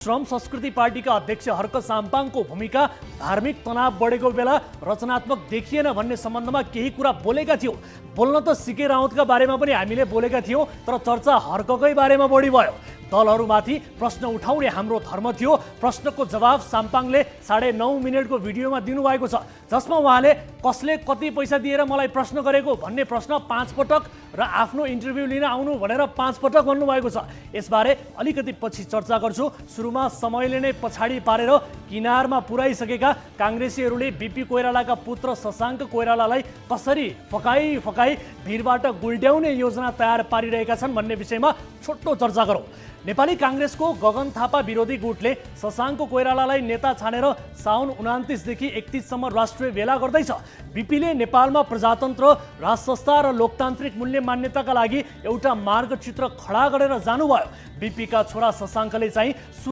श्रम संस्कृति पार्टीका अध्यक्ष हर्क साम्पाङको भूमिका धार्मिक तनाव बढेको बेला रचनात्मक देखिएन भन्ने सम्बन्धमा केही कुरा बोलेका थियौ। बोल्न त सीके राउतका बारेमा पनि हामीले बोलेका थियौं, तर चर्चा हर्ककै बारेमा बढी भयो। दलहरूमाथि प्रश्न उठाउने हाम्रो धर्म थियो। प्रश्नको जवाब साम्पाङले 9.5 मिनेटको भिडियोमा दिनुभएको छ, जसमा उहाँले कसले कति पैसा दिएर मलाई प्रश्न गरेको भन्ने प्रश्न 5 पटक र आफ्नो इन्टरभ्यु लिन आउनु भनेर 5 पटक भन्नुभएको छ। यसबारे अलिकति पछि चर्चा गर्छु। सुरुमा समयले नै पछाडी पारेर किनारमा पुर्याइसकेका काङ्ग्रेसीहरूले बीपी कोइरालाका पुत्र शशाङ्क कोइरालालाई कसरी फकाई भिरबाट गुल्ट्याउने योजना तयार पारिरहेका छन् भन्ने विषयमा छोटो चर्चा गरौँ। नेपाली काङ्ग्रेसको गगन थापा विरोधी गुटले शशाङ्क कोइरालालाई नेता छानेर साउन 29 देखि 31 सम्म राष्ट्रिय भेला गर्दैछ। बीपीले नेपालमा प्रजातन्त्र, राजसंस्था र लोकतान्त्रिक मूल्य मान्यताका लागि एउटा मार्गचित्र खडा गरेर जानुभयो। बीपीका छोरा शशाङ्कले चाहिँ